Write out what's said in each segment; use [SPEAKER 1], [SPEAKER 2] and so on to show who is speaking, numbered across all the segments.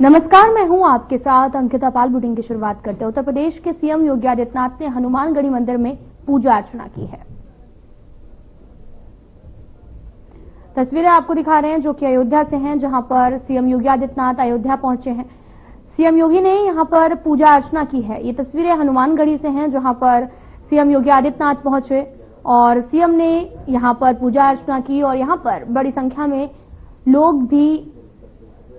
[SPEAKER 1] नमस्कार, मैं हूं आपके साथ अंकिता पाल। बुलेटिन की शुरुआत करते हैं। उत्तर प्रदेश के सीएम योगी आदित्यनाथ ने हनुमानगढ़ी मंदिर में पूजा अर्चना की है। तस्वीरें आपको दिखा रहे हैं जो कि अयोध्या से हैं, जहां पर सीएम योगी आदित्यनाथ अयोध्या पहुंचे हैं। सीएम योगी ने यहां पर पूजा अर्चना की है। ये तस्वीरें हनुमानगढ़ी से हैं, जहां पर सीएम योगी आदित्यनाथ पहुंचे और सीएम ने यहां पर पूजा अर्चना की और यहां पर बड़ी संख्या में लोग भी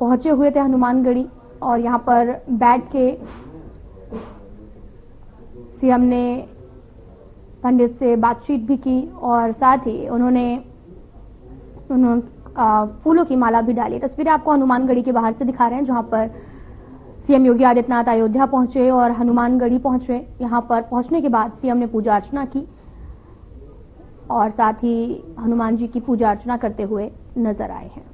[SPEAKER 1] पहुंचे हुए थे हनुमानगढ़ी और यहां पर बैठ के सीएम ने पंडित से बातचीत भी की और साथ ही उन्होंने फूलों की माला भी डाली। तस्वीरें आपको हनुमानगढ़ी के बाहर से दिखा रहे हैं, जहां पर सीएम योगी आदित्यनाथ अयोध्या पहुंचे और हनुमानगढ़ी पहुंचे। यहां पर पहुंचने के बाद सीएम ने पूजा अर्चना की और साथ ही हनुमान जी की पूजा अर्चना करते हुए नजर आए हैं।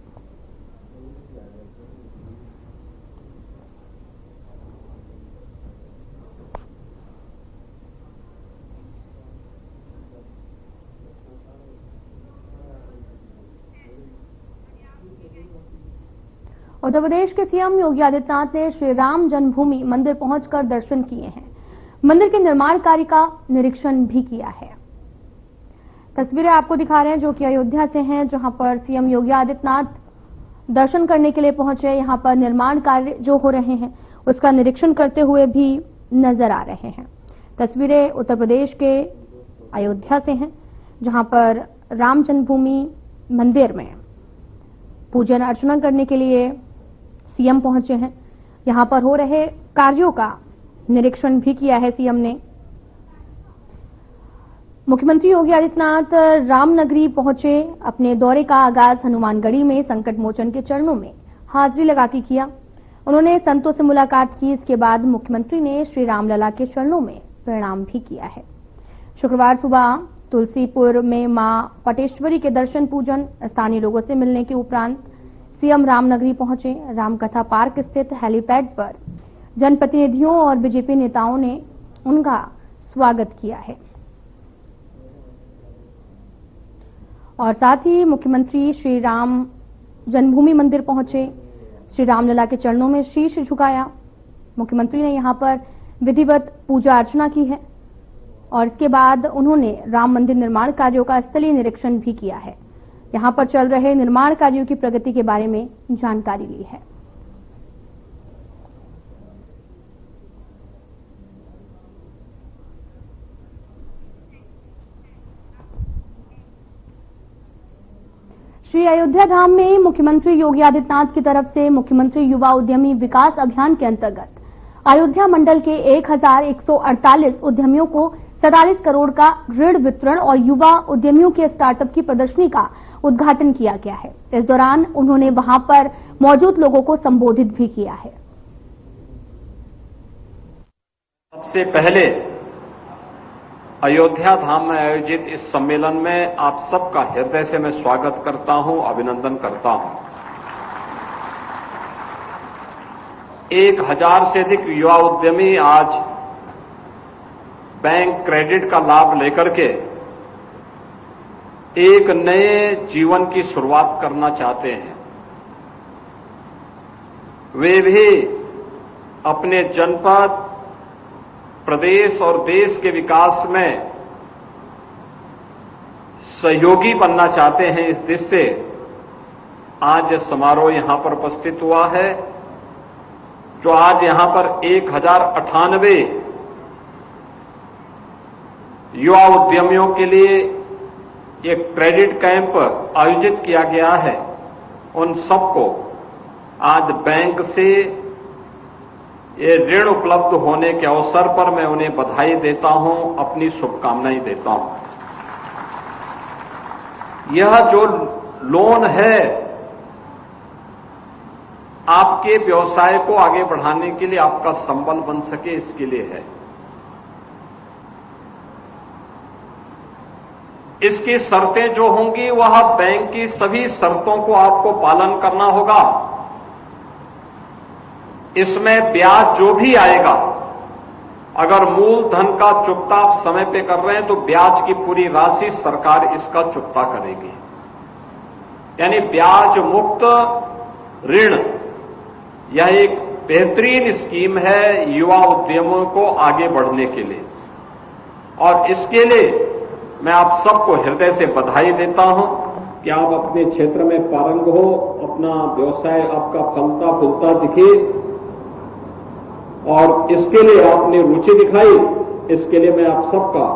[SPEAKER 1] उत्तर प्रदेश के सीएम योगी आदित्यनाथ ने श्री राम जन्मभूमि मंदिर पहुंचकर दर्शन किए हैं। मंदिर के निर्माण कार्य का निरीक्षण भी किया है। तस्वीरें आपको दिखा रहे हैं जो कि अयोध्या से हैं, जहां पर सीएम योगी आदित्यनाथ दर्शन करने के लिए पहुंचे। यहां पर निर्माण कार्य जो हो रहे हैं उसका निरीक्षण करते हुए भी नजर आ रहे हैं। तस्वीरें उत्तर प्रदेश के अयोध्या से हैं, जहां पर राम जन्मभूमि मंदिर में पूजन अर्चना करने के लिए सीएम पहुंचे हैं। यहां पर हो रहे कार्यों का निरीक्षण भी किया है सीएम ने। मुख्यमंत्री योगी आदित्यनाथ रामनगरी पहुंचे। अपने दौरे का आगाज हनुमानगढ़ी में संकट मोचन के चरणों में हाजिरी लगा के किया। उन्होंने संतों से मुलाकात की। इसके बाद मुख्यमंत्री ने श्री रामलला के चरणों में प्रणाम भी किया है। शुक्रवार सुबह तुलसीपुर में मां पटेश्वरी के दर्शन पूजन, स्थानीय लोगों से मिलने के उपरांत सीएम रामनगरी पहुंचे। रामकथा पार्क स्थित हेलीपैड पर जनप्रतिनिधियों और बीजेपी नेताओं ने उनका स्वागत किया है और साथ ही मुख्यमंत्री श्री राम जन्मभूमि मंदिर पहुंचे। श्री रामलला के चरणों में शीश झुकाया। मुख्यमंत्री ने यहां पर विधिवत पूजा अर्चना की है और इसके बाद उन्होंने राम मंदिर निर्माण कार्यों का स्थलीय निरीक्षण भी किया है। यहां पर चल रहे निर्माण कार्यों की प्रगति के बारे में जानकारी ली है। श्री अयोध्या धाम में मुख्यमंत्री योगी आदित्यनाथ की तरफ से मुख्यमंत्री युवा उद्यमी विकास अभियान के अंतर्गत अयोध्या मंडल के 1148 उद्यमियों को 47 करोड़ का ऋण वितरण और युवा उद्यमियों के स्टार्टअप की प्रदर्शनी का उद्घाटन किया गया है। इस दौरान उन्होंने वहां पर मौजूद लोगों को संबोधित भी किया है।
[SPEAKER 2] सबसे पहले अयोध्या धाम में आयोजित इस सम्मेलन में आप सबका हृदय से मैं स्वागत करता हूं, अभिनंदन करता हूं। 1000 से अधिक युवा उद्यमी आज बैंक क्रेडिट का लाभ लेकर के एक नए जीवन की शुरुआत करना चाहते हैं। वे भी अपने जनपद, प्रदेश और देश के विकास में सहयोगी बनना चाहते हैं। इस दृष्टि से आज समारोह यहां पर उपस्थित हुआ है, जो आज यहां पर 1098 युवा उद्यमियों के लिए एक क्रेडिट कैंप आयोजित किया गया है। उन सबको आज बैंक से ये ऋण उपलब्ध होने के अवसर पर मैं उन्हें बधाई देता हूं, अपनी शुभकामनाएं देता हूं। यह जो लोन है आपके व्यवसाय को आगे बढ़ाने के लिए, आपका संबल बन सके, इसके लिए है। इसकी शर्तें जो होंगी वह बैंक की सभी शर्तों को आपको पालन करना होगा। इसमें ब्याज जो भी आएगा, अगर मूलधन का चुकता आप समय पे कर रहे हैं तो ब्याज की पूरी राशि सरकार इसका चुकता करेगी। यानी ब्याज मुक्त ऋण यह एक बेहतरीन स्कीम है युवा उद्यमियों को आगे बढ़ने के लिए, और इसके लिए मैं आप सबको हृदय से बधाई देता हूं कि आप अपने क्षेत्र में पारंग हो, अपना व्यवसाय आपका फलता फूलता दिखे, और इसके लिए आपने रुचि दिखाई। इसके लिए मैं आप सबका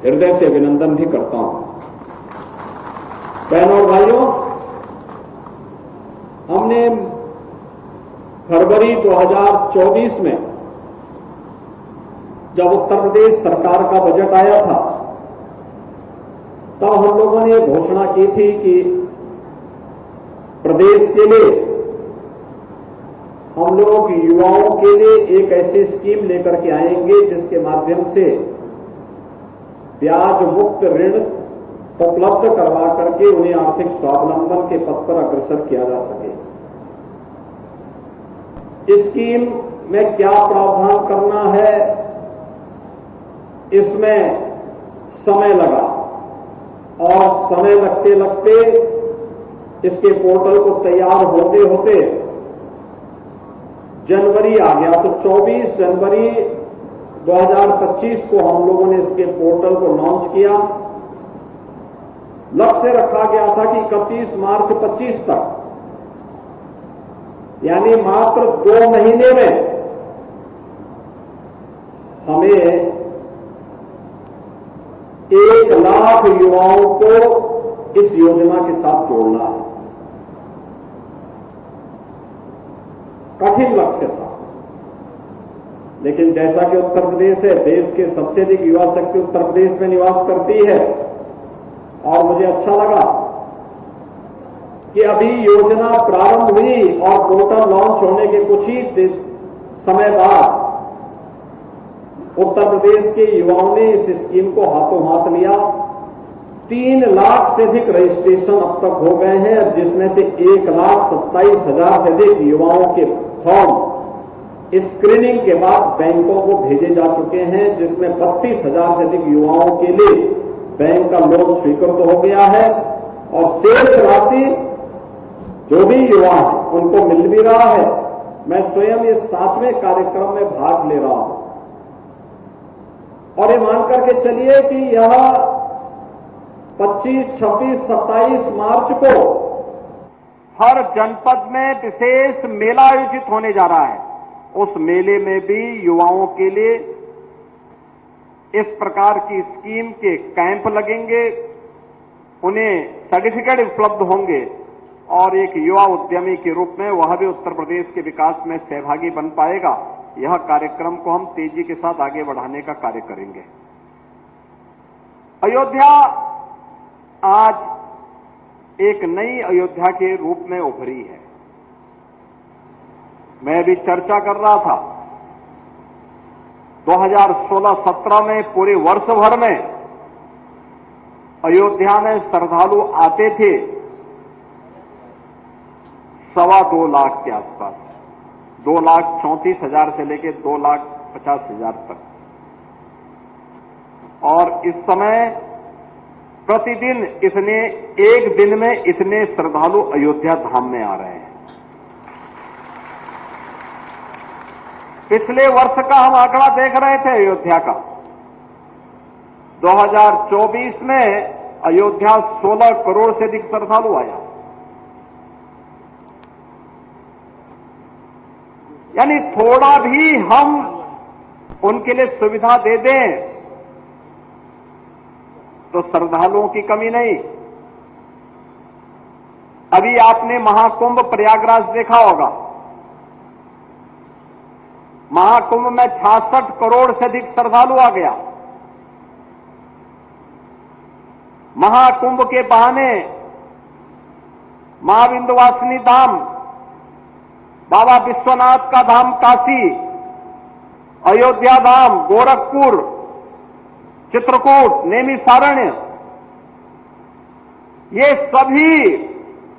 [SPEAKER 2] हृदय से अभिनंदन भी करता हूं। बहनों और भाइयों, हमने फरवरी 2024 में जब उत्तर प्रदेश सरकार का बजट आया था, तब हम लोगों ने घोषणा की थी कि प्रदेश के लिए हम लोग युवाओं के लिए एक ऐसी स्कीम लेकर के आएंगे जिसके माध्यम से ब्याज मुक्त ऋण उपलब्ध करवा करके उन्हें आर्थिक स्वावलंबन के पथ पर अग्रसर किया जा सके। इस स्कीम में क्या प्रावधान करना है, इसमें समय लगा, और समय लगते लगते इसके पोर्टल को तैयार होते होते जनवरी आ गया। तो 24 जनवरी 2025 को हम लोगों ने इसके पोर्टल को लॉन्च किया। लक्ष्य रखा गया था कि 31 मार्च 25 तक, यानी मात्र 2 महीने में हमें 1 लाख युवाओं को इस योजना के साथ जोड़ना है। कठिन लक्ष्य था, लेकिन जैसा कि उत्तर प्रदेश है, देश के सबसे अधिक युवा शक्ति उत्तर प्रदेश में निवास करती है, और मुझे अच्छा लगा कि अभी योजना प्रारंभ हुई और पोर्टल लॉन्च होने के कुछ ही समय बाद उत्तर प्रदेश के युवाओं ने इस स्कीम को हाथों हाथ लिया। 3 लाख से अधिक रजिस्ट्रेशन अब तक हो गए हैं, जिसमें से 1,27,000 से अधिक युवाओं के फॉर्म स्क्रीनिंग के बाद बैंकों को भेजे जा चुके हैं, जिसमें 32,000 से अधिक युवाओं के लिए बैंक का लोन स्वीकृत हो गया है, और शेष राशि जो भी युवा है उनको मिल भी रहा है। मैं स्वयं इस 7वें कार्यक्रम में भाग ले रहा हूं, और ये मान करके चलिए कि यह 25, 26, 27 मार्च को हर जनपद में विशेष मेला आयोजित होने जा रहा है। उस मेले में भी युवाओं के लिए इस प्रकार की स्कीम के कैंप लगेंगे, उन्हें सर्टिफिकेट उपलब्ध होंगे, और एक युवा उद्यमी के रूप में वह भी उत्तर प्रदेश के विकास में सहभागी बन पाएगा। यह कार्यक्रम को हम तेजी के साथ आगे बढ़ाने का कार्य करेंगे। अयोध्या आज एक नई अयोध्या के रूप में उभरी है। मैं भी चर्चा कर रहा था, 2016-17 में पूरे वर्ष भर में अयोध्या में श्रद्धालु आते थे 2.25 लाख के आसपास, 2,34,000 से लेकर 2,50,000 तक, और इस समय प्रतिदिन एक दिन में इतने श्रद्धालु अयोध्या धाम में आ रहे हैं। पिछले वर्ष का हम आंकड़ा देख रहे थे अयोध्या का, 2024 में अयोध्या 16 करोड़ से अधिक श्रद्धालु आया। यानी थोड़ा भी हम उनके लिए सुविधा दे दें तो श्रद्धालुओं की कमी नहीं। अभी आपने महाकुंभ प्रयागराज देखा होगा, महाकुंभ में 66 करोड़ से अधिक श्रद्धालु आ गया। महाकुंभ के बहाने मां विंध्यवासिनी धाम, बाबा विश्वनाथ का धाम काशी, अयोध्या धाम, गोरखपुर, चित्रकूट, नैमिषारण्य, ये सभी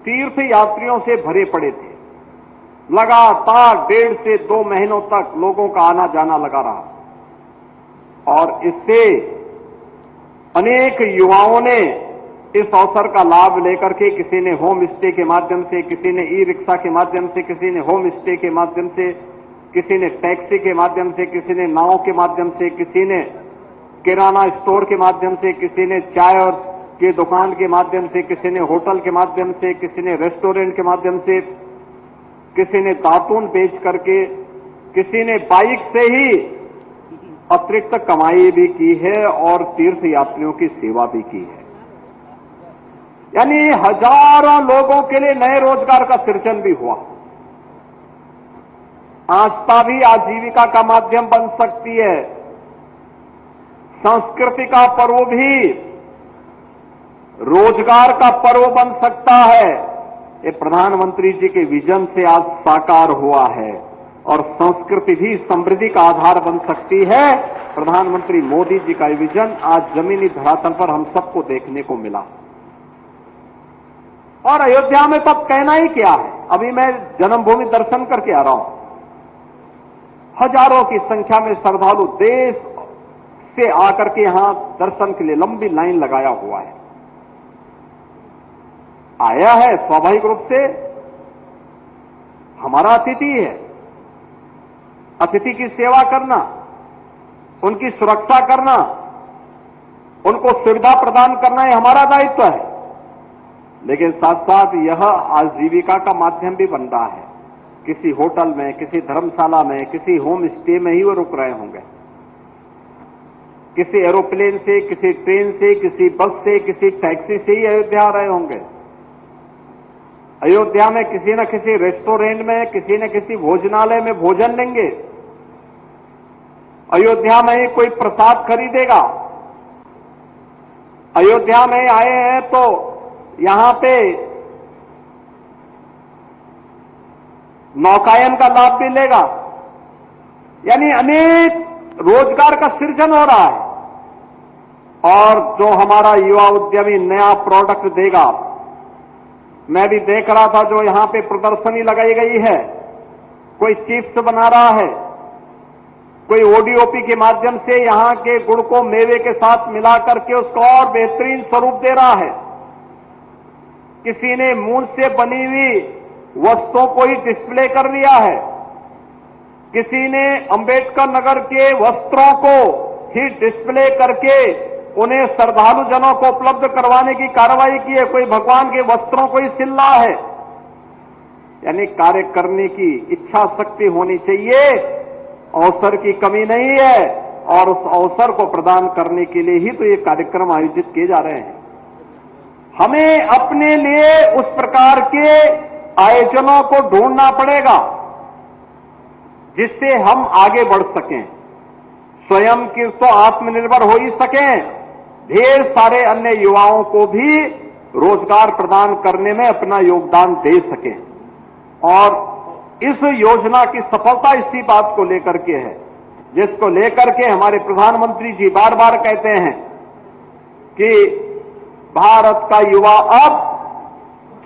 [SPEAKER 2] तीर्थ यात्रियों से भरे पड़े थे। लगातार 1.5 से 2 महीनों तक लोगों का आना जाना लगा रहा, और इससे अनेक युवाओं ने इस अवसर का लाभ लेकर के किसी ने होम स्टे के माध्यम से, किसी ने ई रिक्शा के माध्यम से, किसी ने होम स्टे के माध्यम से, किसी ने टैक्सी के माध्यम से, किसी ने नाव के माध्यम से, किसी ने किराना स्टोर के माध्यम से, किसी ने चाय और की दुकान के माध्यम से, किसी ने होटल के माध्यम से, किसी ने रेस्टोरेंट के माध्यम से, किसी ने दातून बेच करके, किसी ने बाइक से ही अतिरिक्त कमाई भी की है और तीर्थ यात्रियों की सेवा भी की है। यानी हजारों लोगों के लिए नए रोजगार का सृजन भी हुआ। आस्था भी आजीविका का माध्यम बन सकती है। संस्कृति का पर्व भी रोजगार का पर्व बन सकता है। ये प्रधानमंत्री जी के विजन से आज साकार हुआ है और संस्कृति भी समृद्धि का आधार बन सकती है। प्रधानमंत्री मोदी जी का विजन आज जमीनी धरातल पर हम सबको देखने को मिला। और अयोध्या में तब कहना ही क्या है। अभी मैं जन्मभूमि दर्शन करके आ रहा हूं। हजारों की संख्या में श्रद्धालु देश से आकर के यहां दर्शन के लिए लंबी लाइन लगाया हुआ है। आया है स्वाभाविक रूप से, हमारा अतिथि है। अतिथि की सेवा करना, उनकी सुरक्षा करना, उनको सुविधा प्रदान करना ये हमारा दायित्व है। लेकिन साथ साथ यह आजीविका का माध्यम भी बन रहा है। किसी होटल में, किसी धर्मशाला में, किसी होम स्टे में ही वो रुक रहे होंगे। किसी एरोप्लेन से, किसी ट्रेन से, किसी बस से, किसी टैक्सी से ही अयोध्या आ रहे होंगे। अयोध्या में किसी न किसी रेस्टोरेंट में, किसी न किसी भोजनालय में भोजन लेंगे। अयोध्या में ही कोई प्रसाद खरीदेगा। अयोध्या में आए हैं तो यहां पे नौकायन का लाभ भी लेगा। यानी अनेक रोजगार का सृजन हो रहा है। और जो हमारा युवा उद्यमी नया प्रोडक्ट देगा, मैं भी देख रहा था जो यहां पे प्रदर्शनी लगाई गई है, कोई चिप्स बना रहा है, कोई ओडीओपी के माध्यम से यहां के गुड़ को मेवे के साथ मिला करके उसको और बेहतरीन स्वरूप दे रहा है। किसी ने मूल से बनी हुई वस्तुओं को ही डिस्प्ले कर दिया है। किसी ने अंबेडकर नगर के वस्त्रों को ही डिस्प्ले करके उन्हें श्रद्धालु जनों को उपलब्ध करवाने की कार्रवाई की है। कोई भगवान के वस्त्रों को ही सिल रहा है। यानी कार्य करने की इच्छा शक्ति होनी चाहिए, अवसर की कमी नहीं है। और उस अवसर को प्रदान करने के लिए ही तो ये कार्यक्रम आयोजित किए जा रहे हैं। हमें अपने लिए उस प्रकार के आयोजनों को ढूंढना पड़ेगा जिससे हम आगे बढ़ सकें, स्वयं की तो आत्मनिर्भर हो ही सकें, ढेर सारे अन्य युवाओं को भी रोजगार प्रदान करने में अपना योगदान दे सकें। और इस योजना की सफलता इसी बात को लेकर के है, जिसको लेकर के हमारे प्रधानमंत्री जी बार बार कहते हैं कि भारत का युवा अब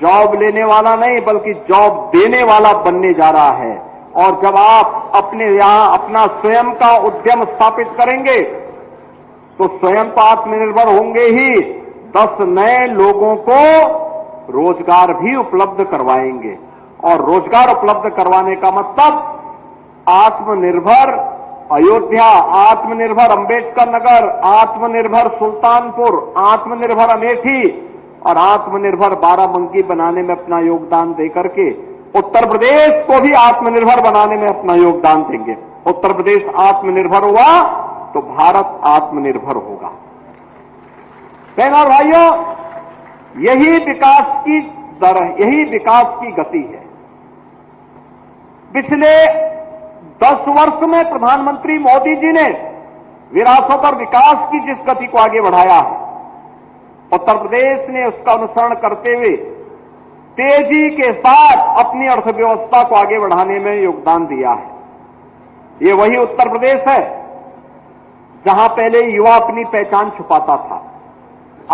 [SPEAKER 2] जॉब लेने वाला नहीं बल्कि जॉब देने वाला बनने जा रहा है। और जब आप अपने यहां अपना स्वयं का उद्यम स्थापित करेंगे तो स्वयं तो आत्मनिर्भर होंगे ही, 10 नए लोगों को रोजगार भी उपलब्ध करवाएंगे। और रोजगार उपलब्ध करवाने का मतलब आत्मनिर्भर अयोध्या, आत्मनिर्भर अंबेडकर नगर, आत्मनिर्भर सुल्तानपुर, आत्मनिर्भर अमेठी और आत्मनिर्भर बाराबंकी बनाने में अपना योगदान देकर के उत्तर प्रदेश को भी आत्मनिर्भर बनाने में अपना योगदान देंगे। उत्तर प्रदेश आत्मनिर्भर हुआ तो भारत आत्मनिर्भर होगा। बहनों और भाइयों, यही विकास की दर, यही विकास की गति है। पिछले 10 वर्ष में प्रधानमंत्री मोदी जी ने विरासत और विकास की जिस गति को आगे बढ़ाया है, उत्तर प्रदेश ने उसका अनुसरण करते हुए तेजी के साथ अपनी अर्थव्यवस्था को आगे बढ़ाने में योगदान दिया है। ये वही उत्तर प्रदेश है जहां पहले युवा अपनी पहचान छुपाता था,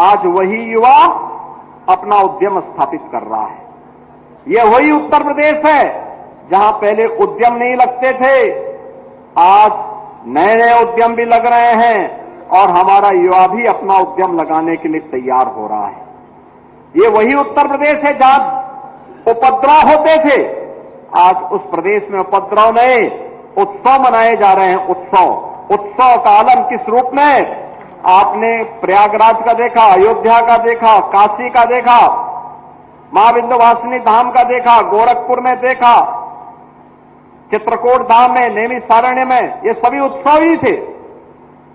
[SPEAKER 2] आज वही युवा अपना उद्यम स्थापित कर रहा है। यह वही उत्तर प्रदेश है जहां पहले उद्यम नहीं लगते थे, आज नए नए उद्यम भी लग रहे हैं और हमारा युवा भी अपना उद्यम लगाने के लिए तैयार हो रहा है।
[SPEAKER 3] ये वही उत्तर प्रदेश है जहां उपद्रव होते थे। आज उस प्रदेश में उपद्रव नहीं, उत्सव मनाए जा रहे हैं। उत्सव का आलम किस रूप में? आपने प्रयागराज का देखा, अयोध्या का देखा, काशी का देखा, मां विंध्यवासिनी धाम का देखा, गोरखपुर में देखा, चित्रकूट धाम में, नैमिषारण्य में। ये सभी उत्सव ही थे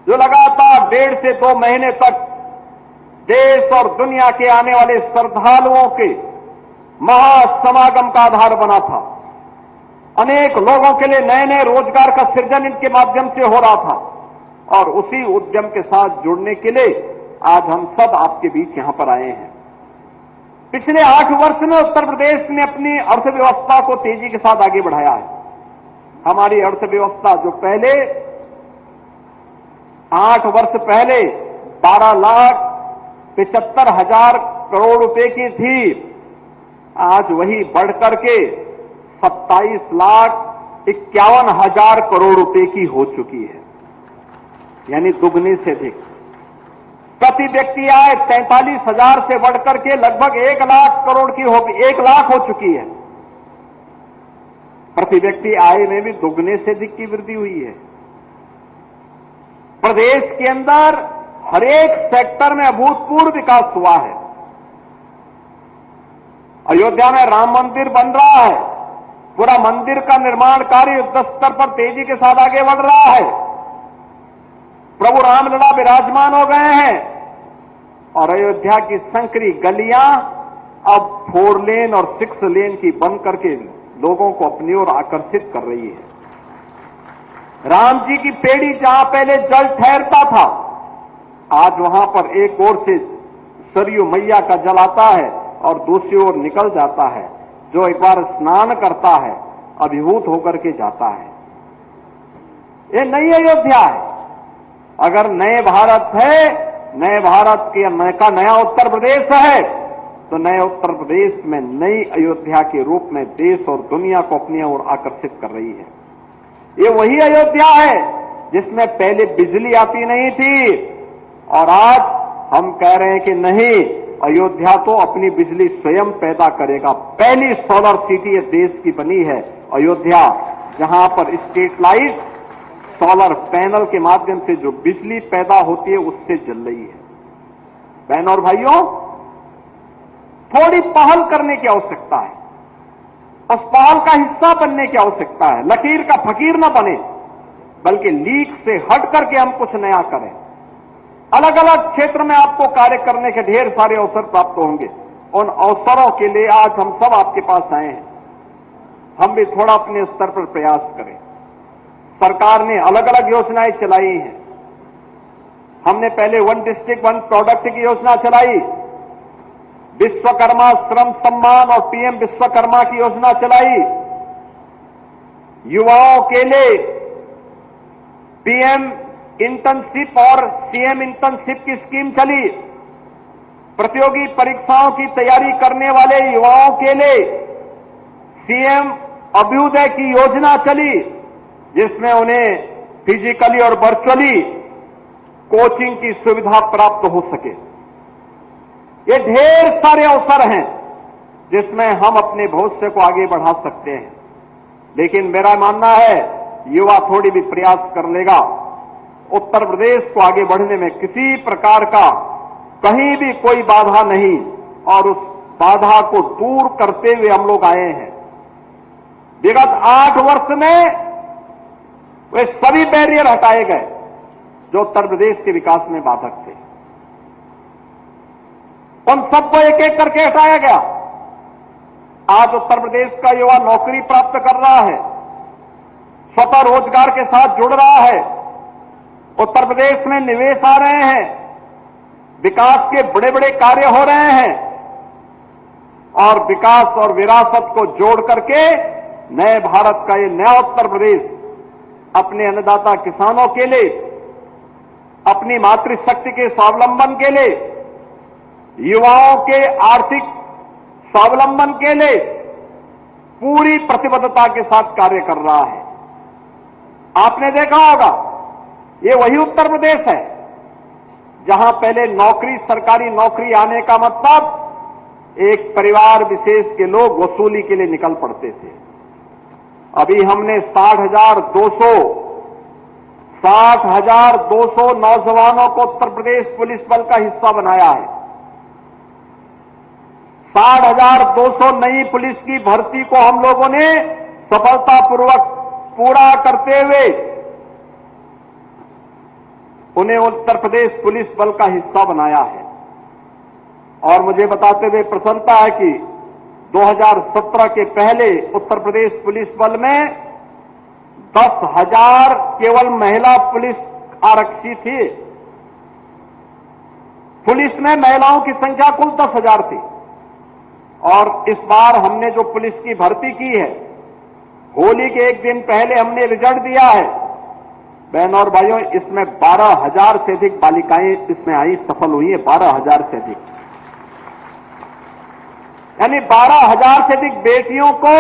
[SPEAKER 3] जो लगातार 1.5 से 2 महीने तक देश और दुनिया के आने वाले श्रद्धालुओं के महासमागम का आधार बना था। अनेक लोगों के लिए नए नए रोजगार का सृजन इनके माध्यम से हो रहा था और उसी उद्यम के साथ जुड़ने के लिए आज हम सब आपके बीच यहां पर आए हैं। पिछले 8 वर्ष में उत्तर प्रदेश ने अपनी अर्थव्यवस्था को तेजी के साथ आगे बढ़ाया है। हमारी अर्थव्यवस्था जो पहले 8 वर्ष पहले 12,75,000 करोड़ रुपए की थी, आज वही बढ़कर के 27,51,000 करोड़ रुपए की हो चुकी है, यानी दुगने से अधिक। प्रति व्यक्ति आय 43,000 से बढ़कर के लगभग 1 लाख करोड़ की हो, 1 लाख हो चुकी है। प्रति व्यक्ति आय में भी दुगने से अधिक की वृद्धि हुई है। प्रदेश के अंदर हर एक सेक्टर में अभूतपूर्व विकास हुआ है। अयोध्या में राम मंदिर बन रहा है, पूरा मंदिर का निर्माण कार्य युद्ध स्तर पर तेजी के साथ आगे बढ़ रहा है। प्रभु रामलला विराजमान हो गए हैं और अयोध्या की संकरी गलियां अब 4 लेन और 6 लेन की बन करके लोगों को अपनी ओर आकर्षित कर रही है। राम जी की पेड़ी जहां पहले जल ठहरता था, आज वहां पर एक ओर से सरयू मैया का जल आता है और दूसरी ओर निकल जाता है। जो एक बार स्नान करता है अभिभूत होकर के जाता है। ये नई अयोध्या है। अगर नए भारत है, नए भारत का नया उत्तर प्रदेश है, तो नए उत्तर प्रदेश में नई अयोध्या के रूप में देश और दुनिया को अपनी ओर आकर्षित कर रही है। ये वही अयोध्या है जिसमें पहले बिजली आती नहीं थी और आज हम कह रहे हैं कि नहीं, अयोध्या तो अपनी बिजली स्वयं पैदा करेगा। पहली सोलर सिटी ये देश की बनी है अयोध्या, जहां पर स्ट्रीट लाइट सोलर पैनल के माध्यम से जो बिजली पैदा होती है उससे जल रही है। बहनों और भाइयों, थोड़ी पहल करने की आवश्यकता है। उस पहल का हिस्सा बनने की आवश्यकता है। लकीर का फकीर न बने, बल्कि लीक से हट करके हम कुछ नया करें। अलग अलग क्षेत्र में आपको कार्य करने के ढेर सारे अवसर प्राप्त होंगे। उन अवसरों के लिए आज हम सब आपके पास आए हैं। हम भी थोड़ा अपने स्तर पर प्रयास करें। सरकार ने अलग अलग योजनाएं चलाई हैं। हमने पहले 1 डिस्ट्रिक्ट 1 प्रोडक्ट की योजना चलाई, विश्वकर्मा श्रम सम्मान और पीएम विश्वकर्मा की योजना चलाई, युवाओं के लिए पीएम इंटर्नशिप और सीएम इंटर्नशिप की स्कीम चली, प्रतियोगी परीक्षाओं की तैयारी करने वाले युवाओं के लिए सीएम अभ्युदय की योजना चली, जिसमें उन्हें फिजिकली और वर्चुअली कोचिंग की सुविधा प्राप्त हो सके। ये ढेर सारे अवसर हैं जिसमें हम अपने भविष्य को आगे बढ़ा सकते हैं। लेकिन मेरा मानना है, युवा थोड़ी भी प्रयास कर लेगा, उत्तर प्रदेश को आगे बढ़ने में किसी प्रकार का कहीं भी कोई बाधा नहीं, और उस बाधा को दूर करते हुए हम लोग आए हैं। विगत 8 वर्ष में वे सभी बैरियर हटाए गए जो उत्तर प्रदेश के विकास में बाधक थे। उन सबको एक एक करके हटाया गया। आज उत्तर प्रदेश का युवा नौकरी प्राप्त कर रहा है, स्वतः रोजगार के साथ जुड़ रहा है, उत्तर प्रदेश में निवेश आ रहे हैं, विकास के बड़े बड़े कार्य हो रहे हैं, और विकास और विरासत को जोड़ करके नए भारत का ये नया उत्तर प्रदेश अपने अन्नदाता किसानों के लिए, अपनी मातृशक्ति के स्वावलंबन के लिए, युवाओं के आर्थिक स्वावलंबन के लिए पूरी प्रतिबद्धता के साथ कार्य कर रहा है। आपने देखा होगा, ये वही उत्तर प्रदेश है जहां पहले नौकरी, सरकारी नौकरी आने का मतलब एक परिवार विशेष के लोग वसूली के लिए निकल पड़ते थे। अभी हमने 60,200 नौजवानों को उत्तर प्रदेश पुलिस बल का हिस्सा बनाया है। 60,200 नई पुलिस की भर्ती को हम लोगों ने सफलतापूर्वक पूरा करते हुए उन्हें उत्तर प्रदेश पुलिस बल का हिस्सा बनाया है। और मुझे बताते हुए प्रसन्नता है कि 2017 के पहले उत्तर प्रदेश पुलिस बल में 10,000 केवल महिला पुलिस आरक्षी थी। पुलिस में महिलाओं की संख्या कुल 10,000 थी। और इस बार हमने जो पुलिस की भर्ती की है, होली के एक दिन पहले हमने रिजल्ट दिया है। बहनों और भाइयों, इसमें 12,000 से अधिक बालिकाएं इसमें आई, सफल हुई है। 12,000 से अधिक, यानी 12,000 से अधिक बेटियों को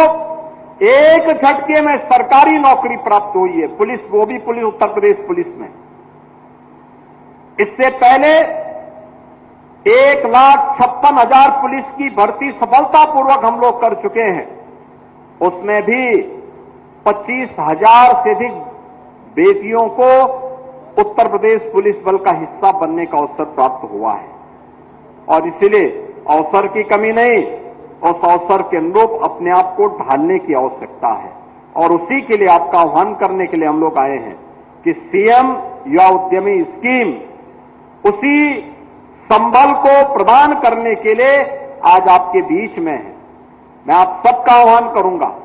[SPEAKER 3] एक झटके में सरकारी नौकरी प्राप्त हुई है। पुलिस, वो भी पुलिस, उत्तर प्रदेश पुलिस में। इससे पहले 1,56,000 पुलिस की भर्ती सफलतापूर्वक हम लोग कर चुके हैं। उसमें भी 25,000 से अधिक बेटियों को उत्तर प्रदेश पुलिस बल का हिस्सा बनने का अवसर प्राप्त हुआ है। और इसलिए अवसर की कमी नहीं, उस अवसर के अनुरूप अपने आप को ढालने की आवश्यकता है। और उसी के लिए आपका आह्वान करने के लिए हम लोग आए हैं कि सीएम युवा उद्यमी स्कीम, उसी संबल को प्रदान करने के लिए आज आपके बीच में है। मैं आप सबका आह्वान करूंगा,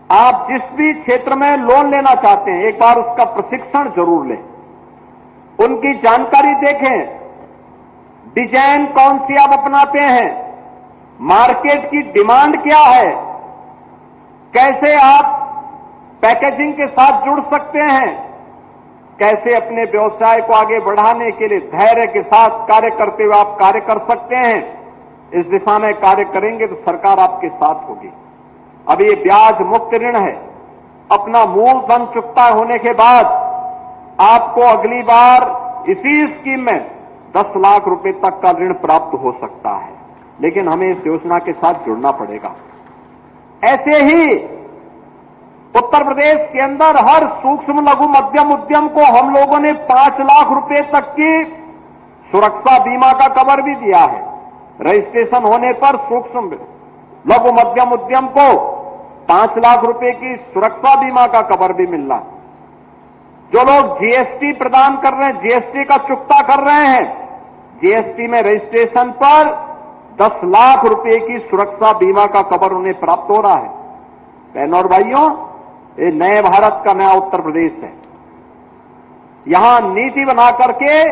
[SPEAKER 3] आप जिस भी क्षेत्र में लोन लेना चाहते हैं, एक बार उसका प्रशिक्षण जरूर लें, उनकी जानकारी देखें, डिजाइन कौन सी आप अपनाते हैं, मार्केट की डिमांड क्या है, कैसे आप पैकेजिंग के साथ जुड़ सकते हैं, कैसे अपने व्यवसाय को आगे बढ़ाने के लिए धैर्य के साथ कार्य करते हुए आप कार्य कर सकते हैं। इस दिशा में कार्य करेंगे तो सरकार आपके साथ होगी। अब ये ब्याज मुक्त ऋण है। अपना मूल धन चुकता होने के बाद आपको अगली बार इसी स्कीम में 10 लाख रुपए तक का ऋण प्राप्त हो सकता है, लेकिन हमें इस योजना के साथ जुड़ना पड़ेगा। ऐसे ही उत्तर प्रदेश के अंदर हर सूक्ष्म लघु मध्यम उद्यम को हम लोगों ने 5 लाख रुपए तक की सुरक्षा बीमा का कवर भी दिया है। रजिस्ट्रेशन होने पर सूक्ष्म लघु मध्यम उद्यम को 5 लाख रुपए की सुरक्षा बीमा का कवर भी मिल रहा है। जो लोग जीएसटी प्रदान कर रहे हैं, जीएसटी का चुकता कर रहे हैं, जीएसटी में रजिस्ट्रेशन पर 10 लाख रुपए की सुरक्षा बीमा का कवर उन्हें प्राप्त हो रहा है। बहनों और भाइयों, ये नए भारत का नया उत्तर प्रदेश है। यहां नीति बना करके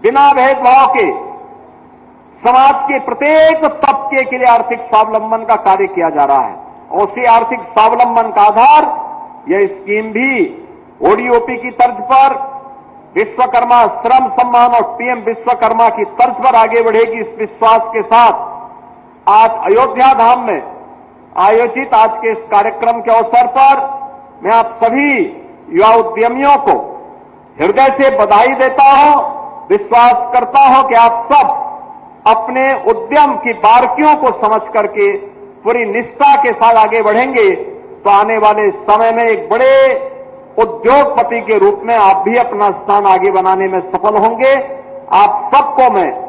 [SPEAKER 3] बिना भेदभाव के समाज के प्रत्येक तबके के लिए आर्थिक स्वावलंबन का कार्य किया जा रहा है। और उसी आर्थिक स्वावलंबन का आधार यह स्कीम भी ओडीओपी की तर्ज पर, विश्वकर्मा श्रम सम्मान और पीएम विश्वकर्मा की तर्ज पर आगे बढ़ेगी। इस विश्वास के साथ आज अयोध्या धाम में आयोजित आज के इस कार्यक्रम के अवसर पर मैं आप सभी युवा उद्यमियों को हृदय से बधाई देता हूं। विश्वास करता हूं कि आप सब अपने उद्यम की बारीकियों को समझ करके पूरी निष्ठा के साथ आगे बढ़ेंगे तो आने वाले समय में एक बड़े उद्योगपति के रूप में आप भी अपना स्थान आगे बनाने में सफल होंगे। आप सबको मैं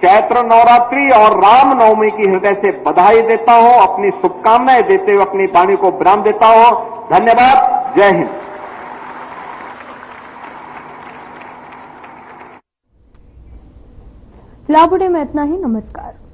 [SPEAKER 3] चैत्र नवरात्रि और रामनवमी की हृदय से बधाई देता हूं, अपनी शुभकामनाएं देते हुए अपनी वाणी को विराम देता हूं। धन्यवाद। जय हिंद।
[SPEAKER 1] फिलहाल में इतना ही। नमस्कार।